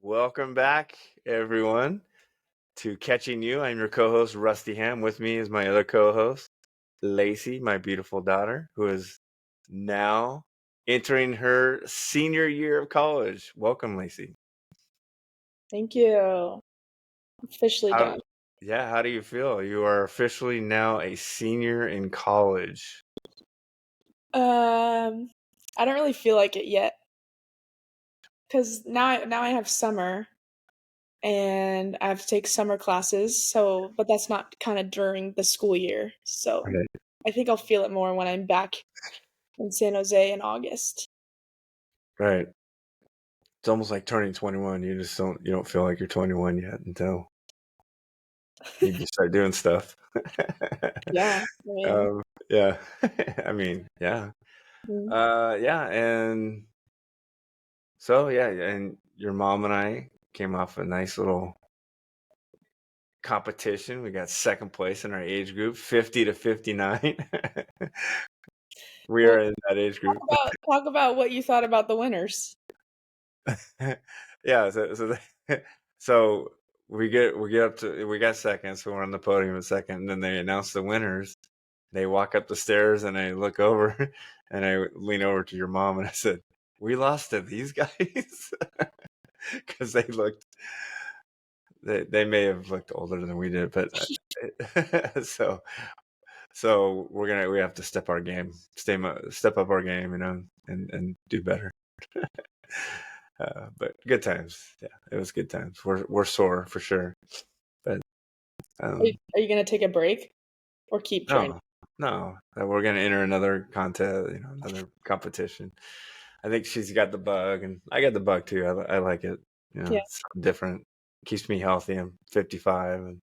Welcome back, everyone, to Catching You. I'm your co-host, Rusty Ham. With me is my other co-host, Lacie, my beautiful daughter, who is now entering her senior year of college. Welcome, Lacie. Thank you. Officially How, done. yeah, how do you feel? You are officially now a senior in college. I don't really feel like it yet because now I have summer and I have to take summer classes. But that's not kind of during the school year. So Right. I think I'll feel it more when I'm back in San Jose in August. Right. It's almost like turning 21. You don't feel like you're 21 yet until you just start doing stuff. Yeah, I mean, Yeah. I mean, yeah. mm, Yeah, and so yeah, and your mom and I came off a nice little competition. We got second place in our age group, 50 to 59. We well, are in that age group. talk about what you thought about the winners. Yeah, so we get up to we got second, so we're on the podium at second, and then they announce the winners. They walk up the stairs, and I look over, and I lean over to your mom, and I said, "We lost to these guys," because they may have looked older than we did, but so we have to step up our game, and do better. But good times. Yeah, it was good times. We're sore for sure, but Are you gonna take a break or keep training? no, no, we're gonna enter another contest, another competition. I think she's got the bug, and I got the bug too. I like it. Yeah, It's something different. Keeps me healthy. I'm 55, and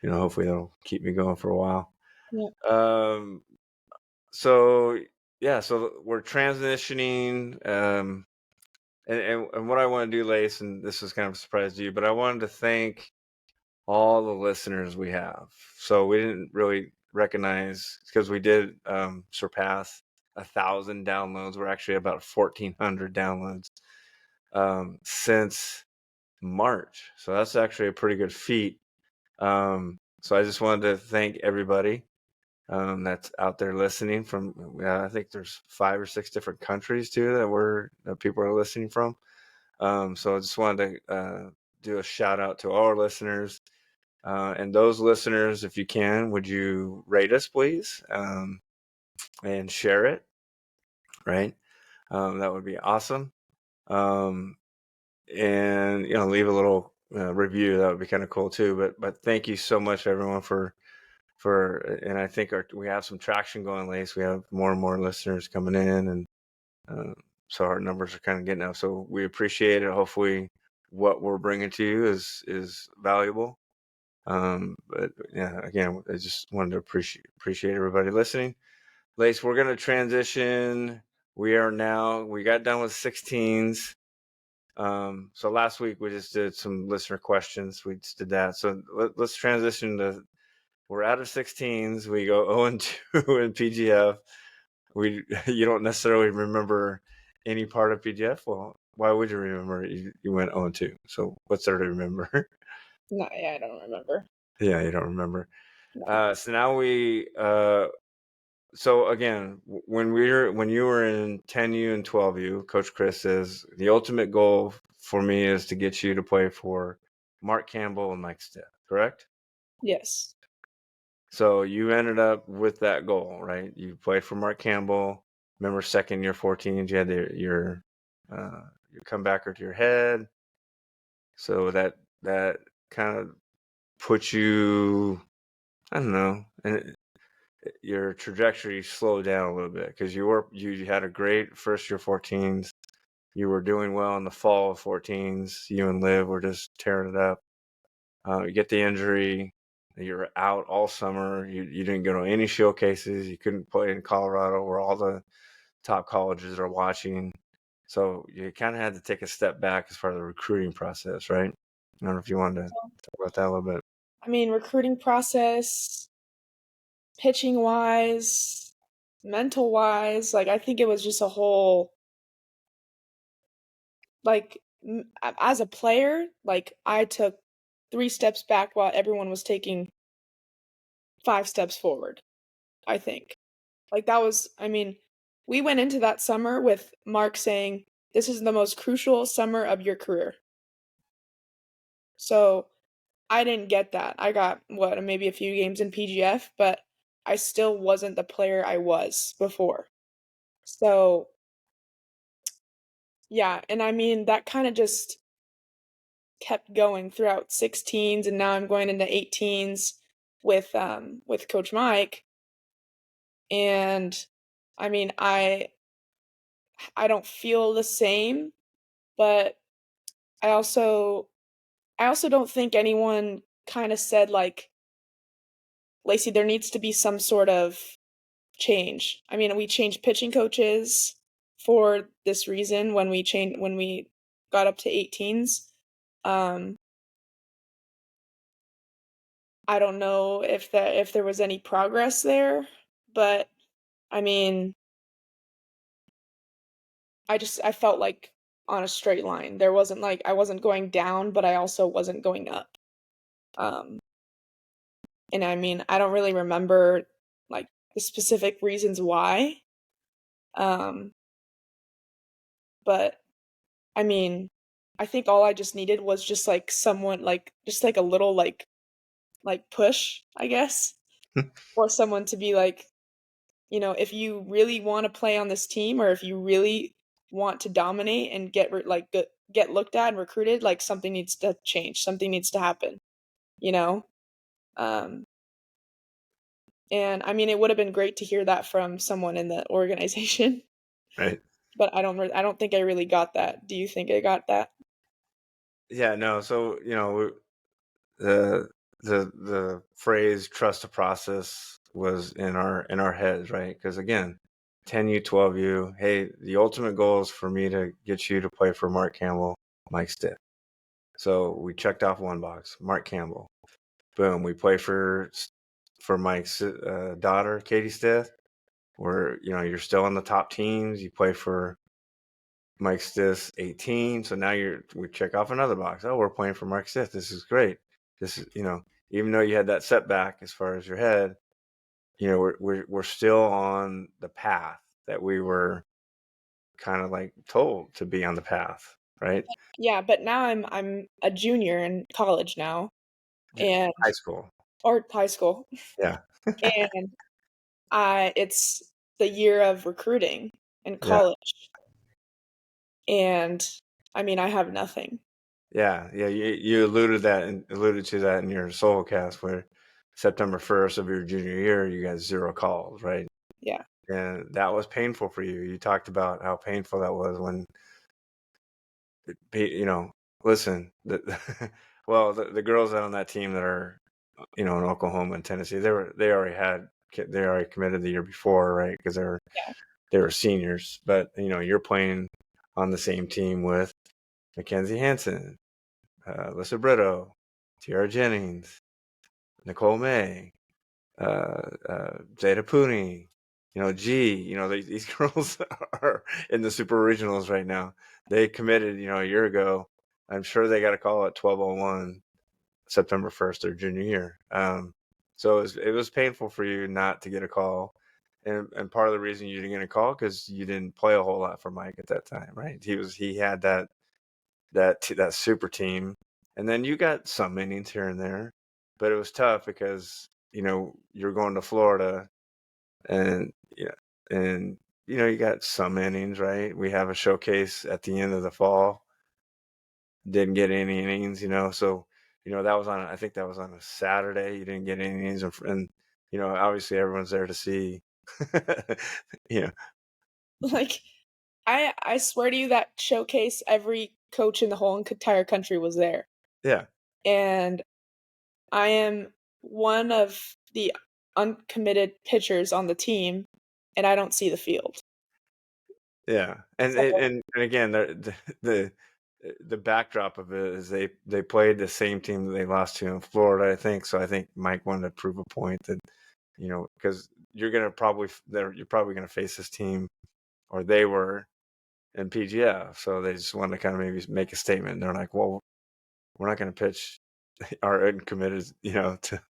hopefully that'll keep me going for a while. yeah. Um, so yeah, so we're transitioning. And what I want to do, Lace, and this was kind of a surprise to you, but I wanted to thank all the listeners we have. So we didn't really recognize because we did surpass 1,000 downloads. We're actually about 1,400 downloads since March. So that's actually a pretty good feat. So I just wanted to thank everybody that's out there listening from. I think there's 5 or 6 different countries too that people are listening from. So I just wanted to do a shout out to all our listeners. And those listeners, if you can, would you rate us, please, and share it, right? That would be awesome. Um, and leave a little review. That would be kind of cool too. But thank you so much, everyone, and I think we have some traction going, Lace. We have more and more listeners coming in, and so our numbers are kind of getting up. So we appreciate it. Hopefully, what we're bringing to you is valuable. But yeah, again, I just wanted to appreciate everybody listening. Lace, we're gonna transition. We got done with 16s. So last week we just did some listener questions. We just did that. So let's transition to. We're out of 16s. We go 0-2 in PGF. You don't necessarily remember any part of PGF. Well, why would you remember? You went 0-2. So what's there to remember? No, yeah, I don't remember. Yeah, you don't remember. No. So now so again, when you were in 10U and 12U, Coach Chris says the ultimate goal for me is to get you to play for Mark Campbell and Mike Stitt, correct? Yes. So you ended up with that goal, right? You played for Mark Campbell. Remember, second year 14, you had your comebacker to your head. So that kind of put you, I don't know, and your trajectory slowed down a little bit because you had a great first year 14s. You were doing well in the fall of 14s. You and Liv were just tearing it up. You get the injury. You're out all summer. You didn't go to any showcases. You couldn't play in Colorado where all the top colleges are watching. So you kind of had to take a step back as far as the recruiting process, right? I don't know if you wanted to talk about that a little bit. I mean, recruiting process, pitching wise, mental wise, like I think it was just a whole like as a player, like, I took 3 steps back while everyone was taking 5 steps forward, I think. Like, that was I mean, we went into that summer with Mark saying, "This is the most crucial summer of your career." So, I didn't get that. I got, what, maybe a few games in PGF, but I still wasn't the player I was before. So, yeah, and I mean, that kinda just kept going throughout 16s, and now I'm going into 18s with Coach Mike, and I mean, I don't feel the same, but I also I also don't think anyone kinda said, like, "Lacie, there needs to be some sort of change." I mean, we changed pitching coaches for this reason when we got up to 18s. Um, I don't know if there was any progress there, but, I mean, I felt like on a straight line. There wasn't like I wasn't going down, but I also wasn't going up. Um, and I mean, I don't really remember, like, the specific reasons why, um, but, I mean, I think all I just needed was just, like, someone just, like, a little, push, I guess, or someone to be like, if you really wanna play on this team or if you really want to dominate and get looked at and recruited, like, something needs to change, something needs to happen, you know? Um, and I mean, it would have been great to hear that from someone in the organization, Right. but I don't think I really got that. Do you think I got that? Yeah, no. So, the the phrase "trust the process" was in our heads, right? Because again, 10U, 12U. Hey, the ultimate goal is for me to get you to play for Mark Campbell, Mike Stiff. So we checked off one box, Mark Campbell. Boom, we play for Mike's daughter, Katie Stiff. Where you're still in the top teams. You play for Mike Stiff's 18, so now we check off another box. Oh, we're playing for Mike Stiff. This is great. This is even though you had that setback as far as your head, we're still on the path that we were kind of like told to be on the path, right? Yeah, but now I'm a junior in college now, Yeah. and High school. or high school, Yeah. and it's the year of recruiting in Yeah. college, and I mean, I have nothing. Yeah. Yeah. You alluded to that in your solo cast where September 1st of your junior year, you got 0 calls, right? Yeah. And that was painful for you. You talked about how painful that was when, listen, well, the girls on that team that are, in Oklahoma and Tennessee, they already committed the year before, right? Because Yeah. they were seniors. But you're playing on the same team with Mackenzie Hansen, Lissa Brito, Tiara Jennings, Nicole May, Zeta Pooney, these girls are in the super regionals right now. They committed, a year ago. I'm sure they got a call at 12:01 September 1st, their junior year. So it was painful for you not to get a call. And part of the reason you didn't get a call because you didn't play a whole lot for Mike at that time, right? He had that super team, and then you got some innings here and there, but it was tough because you're going to Florida, and and you got some innings, right? We have a showcase at the end of the fall. Didn't get any innings, so that was I think that was on a Saturday. You didn't get any innings, and obviously everyone's there to see. you know, Like, I swear to you that showcase, every coach in the whole entire country was there, yeah, and I am one of the uncommitted pitchers on the team, and I don't see the field. yeah, and So, and again, the backdrop of it is they played the same team that they lost to in Florida, I think. So I think Mike wanted to prove a point that because you're probably gonna face this team, or they were in PGF. So they just wanted to kind of maybe make a statement. And they're like, well, we're not going to pitch our uncommitted, to,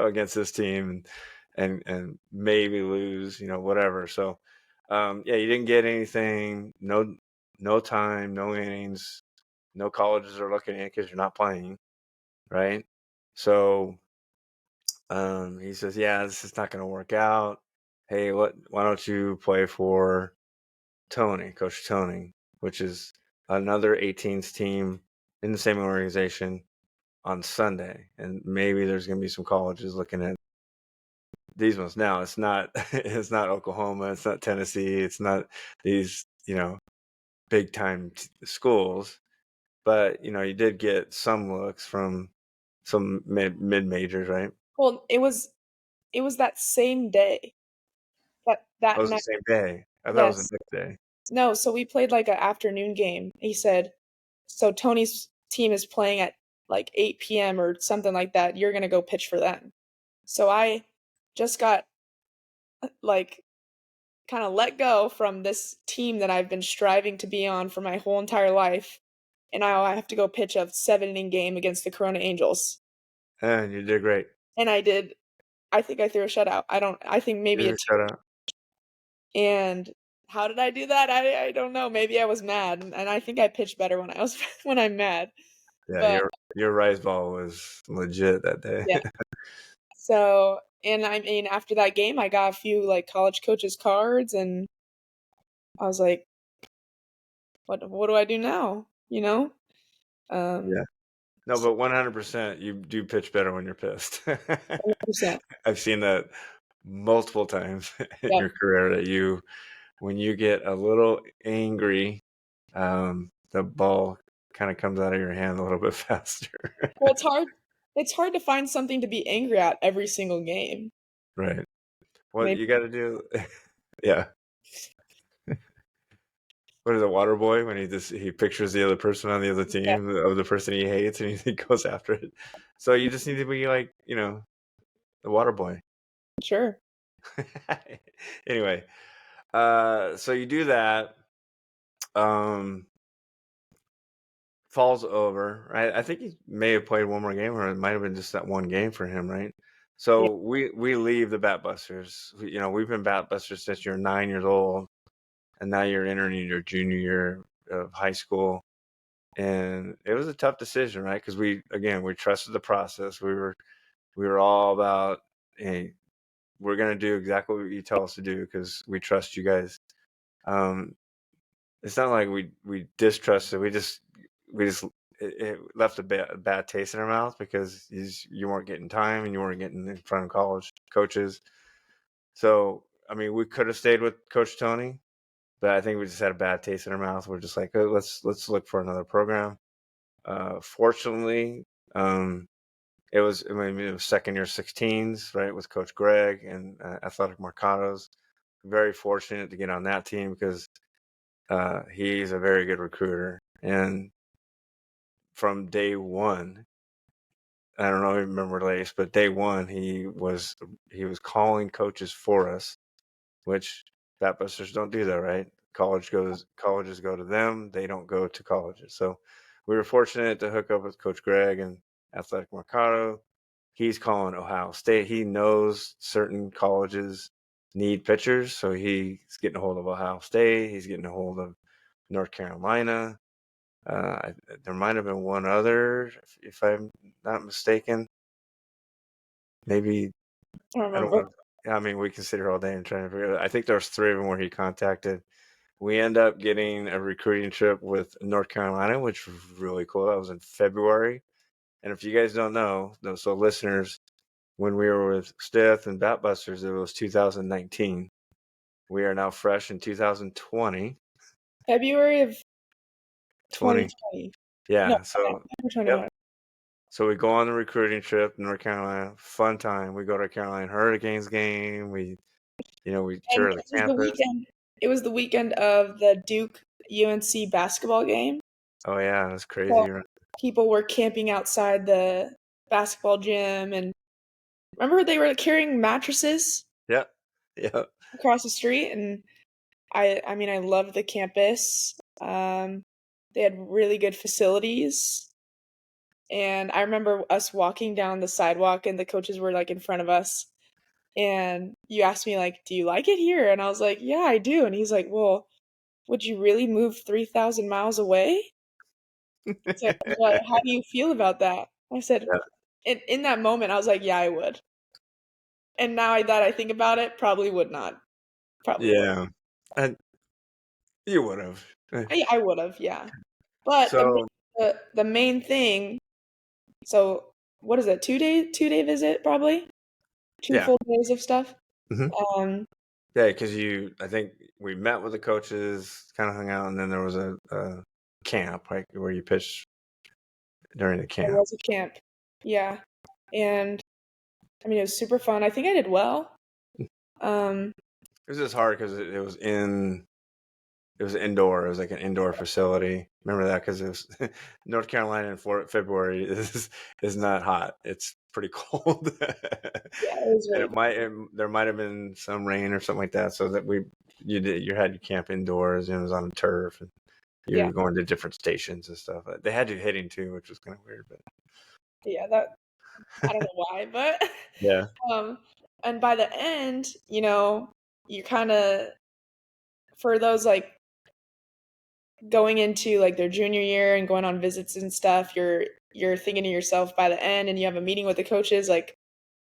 against this team and maybe lose, whatever. So, yeah, you didn't get anything, no time, no innings, no colleges are looking at because you're not playing, right? So, he says, yeah, this is not going to work out. Hey, why don't you play for Coach Tony, which is another 18s team in the same organization on Sunday. And maybe there's going to be some colleges looking at these ones. Now, it's not it's not Oklahoma, it's not Tennessee, it's not these, big time schools, but you did get some looks from some mid majors, right? Well, it was that same day. That That was the night. same day. I thought it was the Yes. next day. No, so we played like an afternoon game. He said, so Tony's team is playing at like 8 p.m. or something like that. You're gonna go pitch for them. So I just got like kind of let go from this team that I've been striving to be on for my whole entire life. And now I have to go pitch a 7 inning game against the Corona Angels. And you did great. And I think I threw a shutout. I think You maybe did a a two. shutout. And how did I do that? I don't know. Maybe I was mad. And I think I pitched better when I was when I'm mad. Yeah, But your rise ball was legit that day. yeah. So, and I mean, after that game, I got a few like college coaches cards, and I was like, what do I do now? You know? Yeah. No, but 100% you do pitch better when you're pissed. 100%. I've seen that multiple times in Yep. your career that when you get a little angry, the ball kind of comes out of your hand a little bit faster. Well, it's hard. It's hard to find something to be angry at every single game. Right. What Maybe you got to do? Yeah. What is it, Water Boy? When he pictures the other person on the other yeah, team of the person he hates and he goes after it. So you just need to be like, the Water Boy. sure. Anyway, so you do that. Um, Fall's over, right? I think he may have played one more game, or it might have been just that one game for him, right? Yeah. So we leave the Bat Busters. We've been Bat Busters since you're 9 years old, and now you're entering your junior year of high school. And it was a tough decision, right? Because we trusted the process. We were all about, hey, we're gonna do exactly what you tell us to do because we trust you guys. Um, it's not like we distrusted. We just it left a bad taste in our mouth because you weren't getting time and you weren't getting in front of college coaches. So I mean, we could have stayed with Coach Tony, but I think we just had a bad taste in our mouth. We're just like, oh, let's look for another program. Fortunately, um, it was second year 16s, right, with Coach Greg and Athletic Mercados. Very fortunate to get on that team because he's a very good recruiter. And from day one, I don't know if you remember Lace, but day one he was calling coaches for us, which Batbusters don't do that, right? Colleges go to them, they don't go to colleges. So we were fortunate to hook up with Coach Greg and Athletic Mercado. He's calling Ohio State. He knows certain colleges need pitchers, so he's getting a hold of Ohio State. He's getting a hold of North Carolina. There might have been one other, if I'm not mistaken. Maybe I don't I don't remember. want. I mean, we can sit here all day and try to figure it out. I think there's three of them where he contacted. We end up getting a recruiting trip with North Carolina, which was really cool. That was in February. And if you guys don't know, so listeners, when we were with Stith and Batbusters, it was 2019. We are now fresh in 2020. February of 20. 2020. No, Yeah. So, yep. 2021. So we go on the recruiting trip to North Carolina. Fun time. We go to a Carolina Hurricanes game. We And tour the campus. it was the weekend of the Duke UNC basketball game. Oh yeah, that's So crazy, right? people were camping outside the basketball gym, and remember they were carrying mattresses Yep. Yep. across the street, and I mean, I loved the campus. They had really good facilities. And I remember us walking down the sidewalk and the coaches were like in front of us. And you asked me like, "Do you like it here?" And I was like, "Yeah, I do." And he's like, "Well, would you really move 3,000 miles away?" He's like, "What? How do you feel about that?" I said, Yeah. in that moment, I was like, "Yeah, I would." And now that I think about it, probably would not. Probably would. Yeah. And you would have. I would have, yeah. But So the main thing, so what is it? 2 day visit probably? 2 yeah. full days of stuff. Hmm. Um, Yeah, because I think we met with the coaches, kind of hung out, and then there was a camp, right, where you pitched during the there camp. was a camp. Yeah. And I mean, it was super fun. I think I did well. Um, It was just hard because it was indoor. It was like an indoor facility. Remember that because it was North Carolina in February is not hot. It's pretty cold, yeah, it was and really there might have been some rain or something like that. So that you had your camp indoors and it was on turf and you yeah, were going to different stations and stuff. They had you hitting too, which was kind of weird, but yeah, that I don't know why, but yeah, um and by the end, you kind of for those like going into like their junior year and going on visits and stuff, you're thinking to yourself by the end and you have a meeting with the coaches like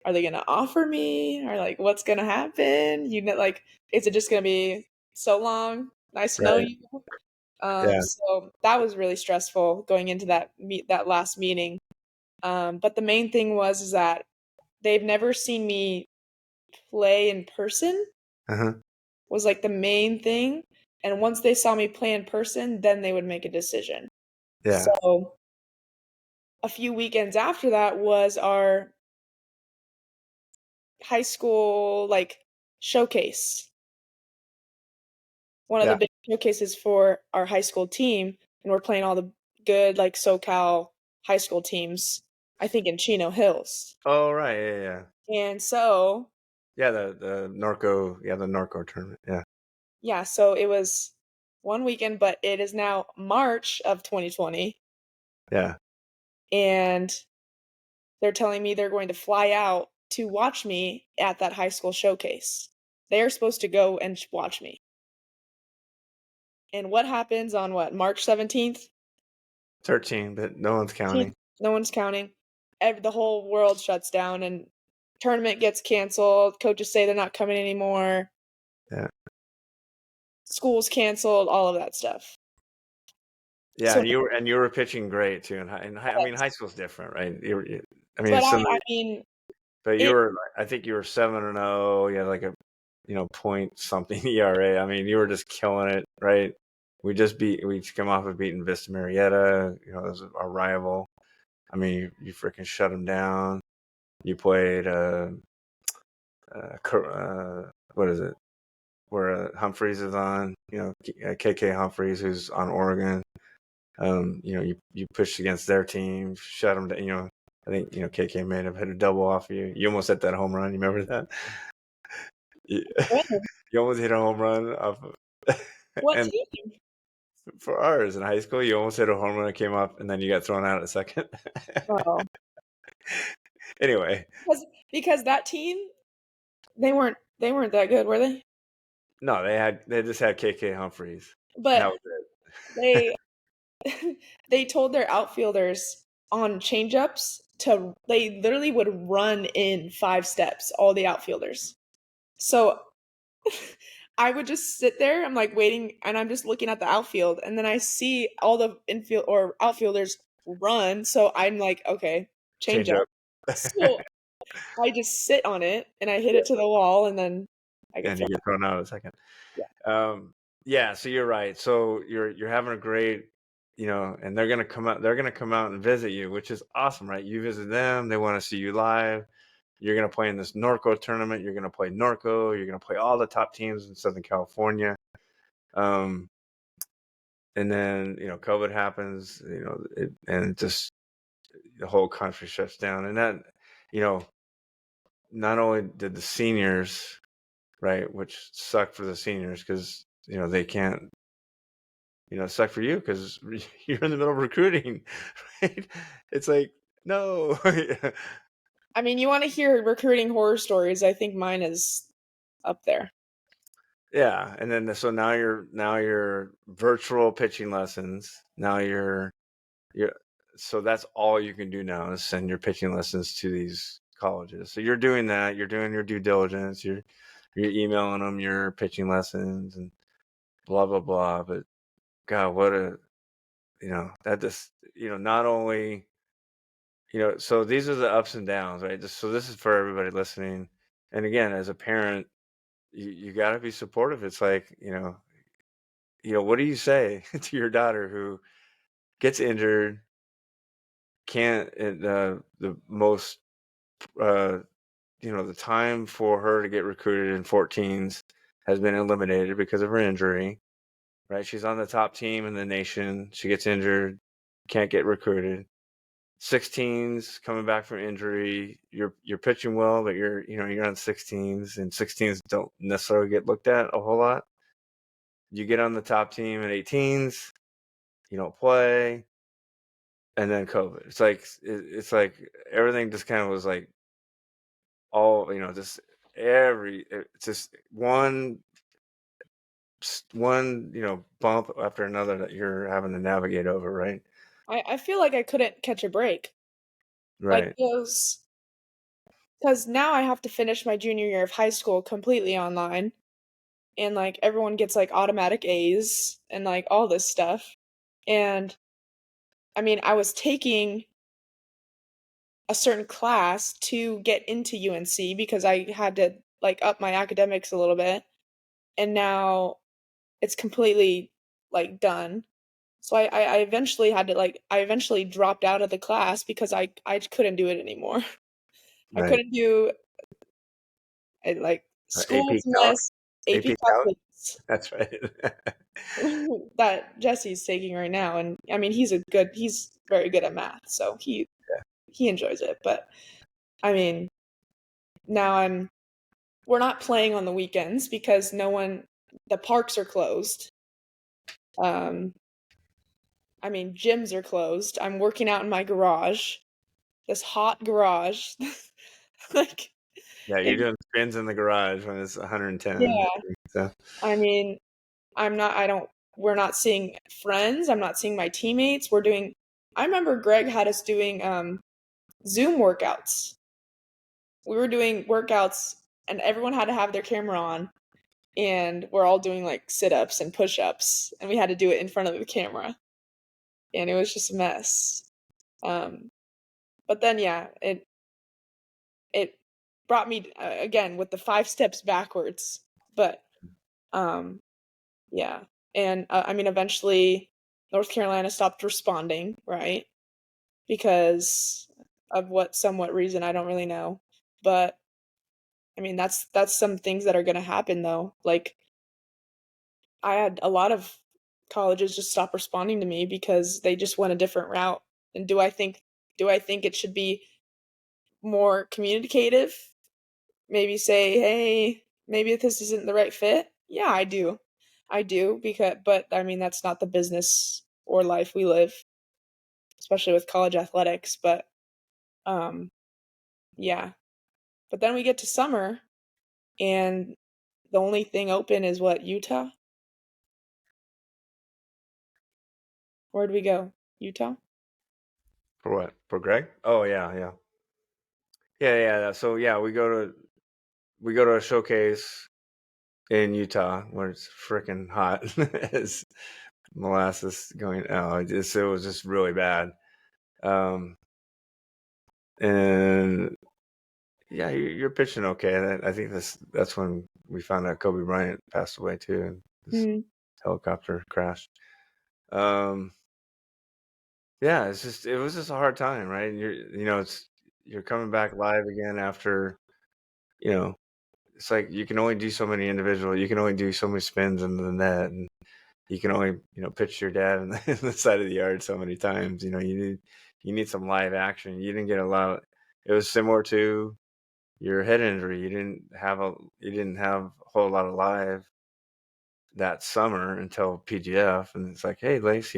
are they going to offer me or like what's going to happen? Like is it just going to be so long? Nice to know right, you. yeah, So that was really stressful going into that last meeting. But the main thing is that they've never seen me play in person uh-huh, was like the main thing. And once they saw me play in person, then they would make a decision. yeah, So a few weekends after that was our high school like showcase. One of the yeah. big showcases for our high school team, and we're playing all the good like SoCal high school teams, I think in Chino Hills. Oh, right, yeah. And so, Yeah, the Norco tournament. Yeah, yeah, so it was one weekend, but it is now March of 2020, yeah. and they're telling me they're going to fly out to watch me at that high school showcase. They're supposed to go and watch me. And what happens on March 17th? 13, but no one's counting. No one's counting. The whole world shuts down and tournament gets canceled. Coaches say they're not coming anymore. Yeah, School's canceled, all of that stuff. yeah, So, and you were pitching great too. I mean, high school's different, right? I mean, but some, I mean, but you it were, I think you were 7-0. You had like a, point something ERA. I mean, you were just killing it, right? We just come off of beating Vista Marietta. That was our rival. I mean, you freaking shut them down. You played, what is it? Where Humphreys is on, KK Humphreys, who's on Oregon. You pushed against their team, shut them down. I think KK may have hit a double off of you. You almost hit that home run. You remember that? You, you almost hit a home run off of, what and team? for ours in high school, you almost hit a home run that came up, and then you got thrown out at second. Oh, Anyway, because that team they weren't that good, were they? no, they just had KK Humphreys, and that But was it. they they told their outfielders on changeups to they literally would run in 5 steps, all the outfielders. So I would just sit there, I'm like waiting, and I'm just looking at the outfield, and then I see all the infield or outfielders run. So I'm like, okay, change Change up. up. So I just sit on it and I hit it to the wall, and then I get And you thrown get out. thrown out in a second. Yeah. Yeah, so you're right. So you're having a great, and they're gonna come out. They're gonna come out and visit you, which is awesome, right? You visit them. They want to see you live. You're gonna play in this Norco tournament. You're gonna play Norco. You're gonna play all the top teams in Southern California. Um, and then COVID happens. And just the whole country shuts down. And that, you know, not only did the seniors, right, which sucked for the seniors because they can't, suck for you because you're in the middle of recruiting, right? It's like, no. I mean, you want to hear recruiting horror stories? I think mine is up there. Yeah, and then so now you're virtual pitching lessons. Now you're so that's all you can do now is send your pitching lessons to these colleges. So you're doing that. You're doing your due diligence. You're emailing them your pitching lessons and blah blah blah. But God, what a that just not only so these are the ups and downs, right? So this is for everybody listening. And again, as a parent, you got to be supportive. It's like what do you say to your daughter who gets injured, can't the most uh, the time for her to get recruited in 14s has been eliminated because of her injury, right? She's on the top team in the nation. She gets injured, can't get recruited. 16s coming back from injury, you're pitching well, but you're on 16s, and 16s don't necessarily get looked at a whole lot. You get on the top team at 18s, you don't play, and then COVID. It's like everything just kind of was like all just it's just one bump after another that you're having to navigate over, right? I feel like I couldn't catch a break. Like Right. those, because now I have to finish my junior year of high school completely online, and like everyone gets like automatic A's and like all this stuff. And I mean, I was taking a certain class to get into UNC because I had to like up my academics a little bit, and now it's completely like done. So I eventually had to like I eventually dropped out of the class because I couldn't do it anymore. I Right. couldn't do like AP school's calc. mess, AP AP calc. calculus That's right. that Jesse's taking right now, and I mean he's very good at math, so he enjoys it. But I mean now we're not playing on the weekends because the parks are closed. Um, I mean gyms are closed. I'm working out in my garage, this hot garage, like Yeah, you're it, doing spins in the garage when it's 110. yeah. So I mean I don't we're not seeing friends, I'm not seeing my teammates. I remember Greg had us doing Zoom workouts. We were doing workouts and everyone had to have their camera on, and we're all doing like sit-ups and push-ups, and we had to do it in front of the camera, and it was just a mess. Um but then yeah, it brought me again with the 5 steps backwards. But um yeah. And I mean eventually North Carolina stopped responding, right? Because of what somewhat reason I don't really know. But I mean that's some things that are going to happen though. Like I had a lot of colleges just stop responding to me because they just went a different route. And do I think it should be more communicative? Maybe say, "Hey, maybe this isn't the right fit." Yeah, I do. I do because but I mean that's not the business or life we live, especially with college athletics. But um yeah. But then we get to summer, and the only thing open is what, Utah? Where'd we go? Utah? for what? For Greg? Oh yeah, yeah. Yeah, yeah. So yeah, we go to a showcase in Utah where it's freaking hot as molasses going. Oh, it was just really bad. Um, and yeah, you're pitching okay. I think that's when we found out Kobe Bryant passed away too, and this Mm, helicopter crash. Um, yeah, it was just a hard time, right? And you're coming back live again after you know it's like you can only do so many individual. You can only do so many spins into the net, and you can only pitch your dad in the side of the yard so many times. You need some live action. You didn't get a lot. It was similar to your head injury. You didn't have a whole lot of live that summer until PGF, and it's like, hey, Lace,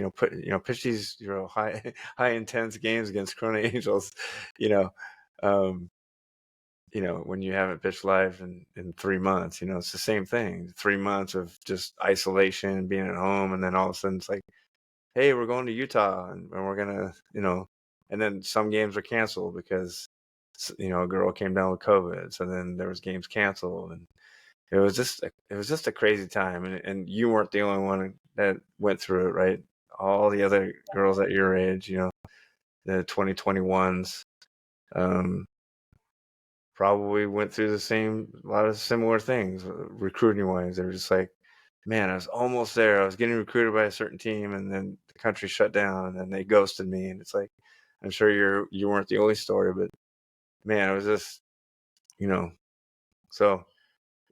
pitch these high high intense games against Corona Angels, you know, um, when you haven't pitched live in 3 months, it's the same thing. 3 months of just isolation, being at home, and then all of a sudden it's like, hey, we're going to Utah, and we're gonna, and then some games are canceled because a girl came down with COVID, so then there was games canceled, and it was just a crazy time, and you weren't the only one that went through it, right? All the other girls at your age, the 2021s, um, probably went through a lot of similar things, recruiting wise. They were just like, man, I was almost there. I was getting recruited by a certain team, and then the country shut down, and then they ghosted me. And it's like, I'm sure you weren't the only story, but man, it was just, you know, so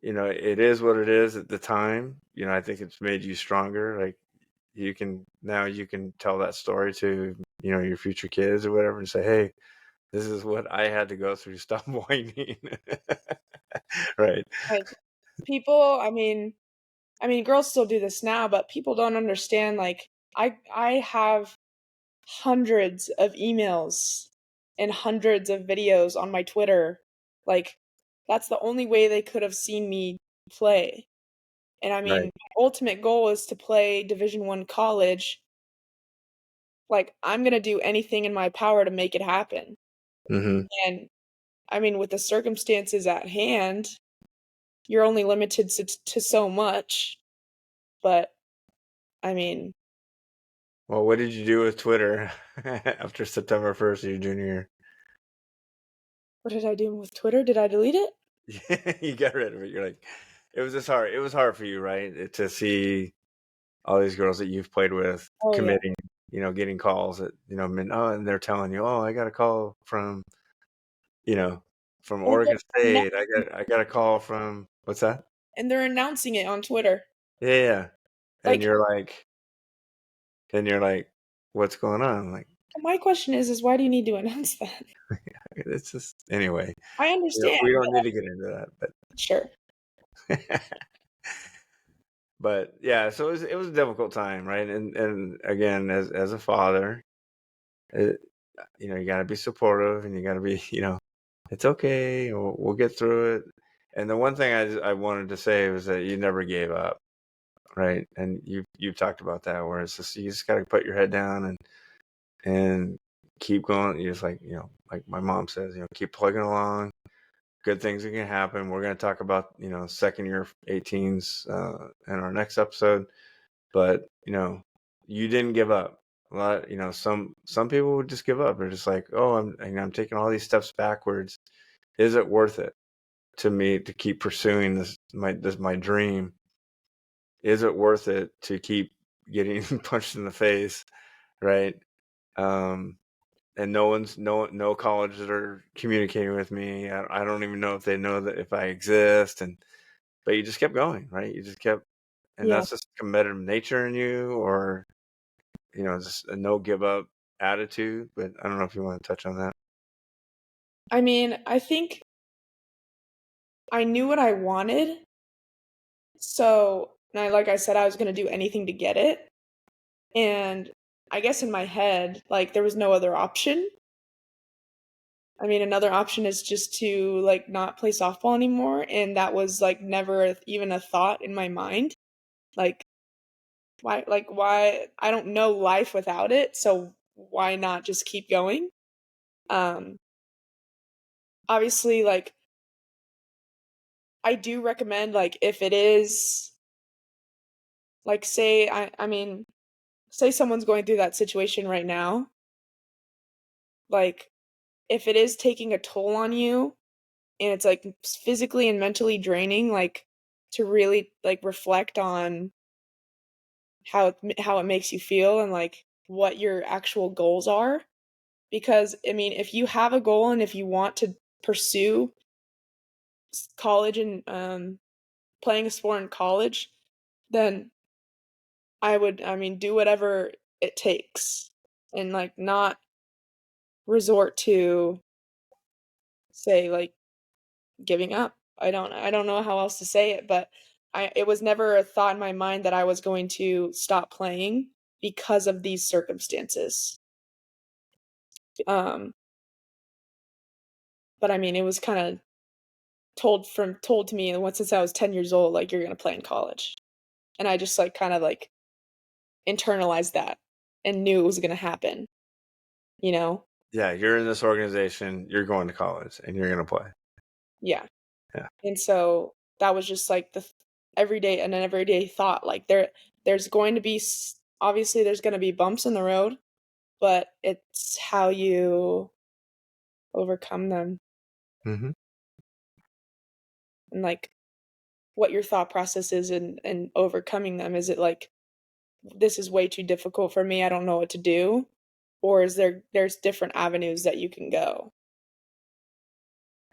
it is what it is at the time. I think it's made you stronger. Like you can tell that story to your future kids or whatever, and say, hey, this is what I had to go through. Stop whining. Right. Like people, I mean, girls still do this now, but people don't understand. Like, I have hundreds of emails and hundreds of videos on my Twitter. Like, that's the only way they could have seen me play. And I mean, Right. my ultimate goal is to play Division 1 college. Like, I'm gonna do anything in my power to make it happen. Mm-hmm. And I mean, with the circumstances at hand, you're only limited to so much. But I mean, Well, what did you do with Twitter after September 1st of your junior year? what did I do with Twitter? Did I delete it? You got rid of it. You're like, it was just hard. It was hard for you, right? To see all these girls that you've played with Oh yeah. committing, getting calls that, and they're telling you, oh, I got a call you know, from Or Oregon they're State. I got a call from, what's that? and they're announcing it on Twitter. Yeah, yeah. And Like, you're like, what's going on? Like, my question is why do you need to announce that? it's just, anyway, I understand, we don't but need to get into that, sure. but but yeah, so it was a difficult time, right? And again, as a father, it, you got to be supportive, and you got to be, it's okay. We'll get through it. And the one thing I wanted to say was that you never gave up, right? And you've talked about that, where it's just, you just got to put your head down and keep going. You just, like, like my mom says, keep plugging along. Good things are gonna happen. We're gonna talk about, second year 18s in our next episode. But you didn't give up. A lot, some people would just give up. They're just like, oh, I'm taking all these steps backwards. Is it worth it to me to keep pursuing my dream? Is it worth it to keep getting punched in the face, right? Um, and no colleges are communicating with me. I don't even know if they know that if I exist, but you just kept going, right? You just kept, and Yeah. that's just competitive nature in you, or just a no give up attitude. But I don't know if you want to touch on that. I mean, I think I knew what I wanted, so and like I said, I was gonna do anything to get it. And I guess in my head, like there was no other option. I mean, another option is just to like not play softball anymore, and that was like never even a thought in my mind. Like why I don't know life without it, so why not just keep going? Um Obviously, like I do recommend, like, if it is like say I mean, say someone's going through that situation right now, like if it is taking a toll on you and it's like physically and mentally draining, like to really like reflect on how it makes you feel and like what your actual goals are. Because I mean, if you have a goal and if you want to pursue college and playing a sport in college, then I mean, do whatever it takes and like not resort to say like giving up. I don't know how else to say it, but it was never a thought in my mind that I was going to stop playing because of these circumstances. Um, but I mean, it was kind of told to me once since I was 10 years old, like you're gonna play in college, and I just like kind of like internalized that and knew it was gonna happen. You know? Yeah, you're in this organization, you're going to college, and you're going to play. Yeah. Yeah. And so that was just like an everyday thought. Like there's going to be obviously there's going to be bumps in the road, but it's how you overcome them Mm-hmm. and like what your thought process is in overcoming them. Is it like this is way too difficult for me, I don't know what to do? Or is there's different avenues that you can go?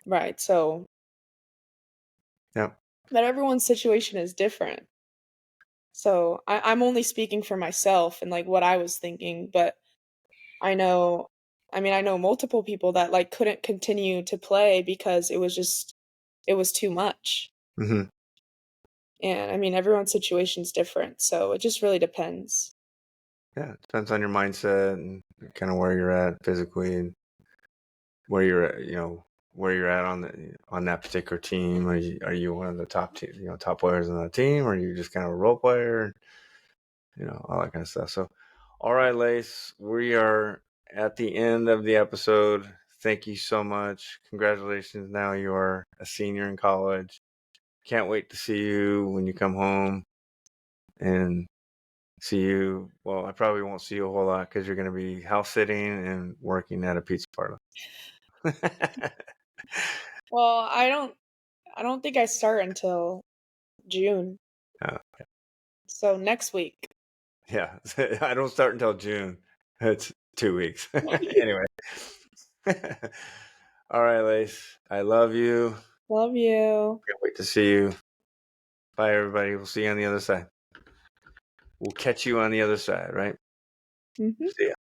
Right. So Yeah. but everyone's situation is different. So I'm only speaking for myself and like what I was thinking, but I know I know multiple people that like couldn't continue to play because it was too much. Mm-hmm. And I mean everyone's situation's different, so it just really depends. Yeah, it depends on your mindset and kind of where you're at physically and where you're at, where you're at on that particular team. Are you one of the top team, top players on the team, or are you just kind of a role player? All that kind of stuff. So, all right, Lace, we are at the end of the episode. Thank you so much. Congratulations. Now you are a senior in college. Can't wait to see you when you come home and see you. Well, I probably won't see you a whole lot because you're going to be house sitting and working at a pizza parlor. Well, I don't think I start until June. Uh, So next week. yeah, I don't start until June. It's 2 weeks. Anyway. All right, Lace. I love you. Love you. Can't wait to see you. Bye, everybody. We'll see you on the other side. We'll catch you on the other side, right? Mhm. See ya.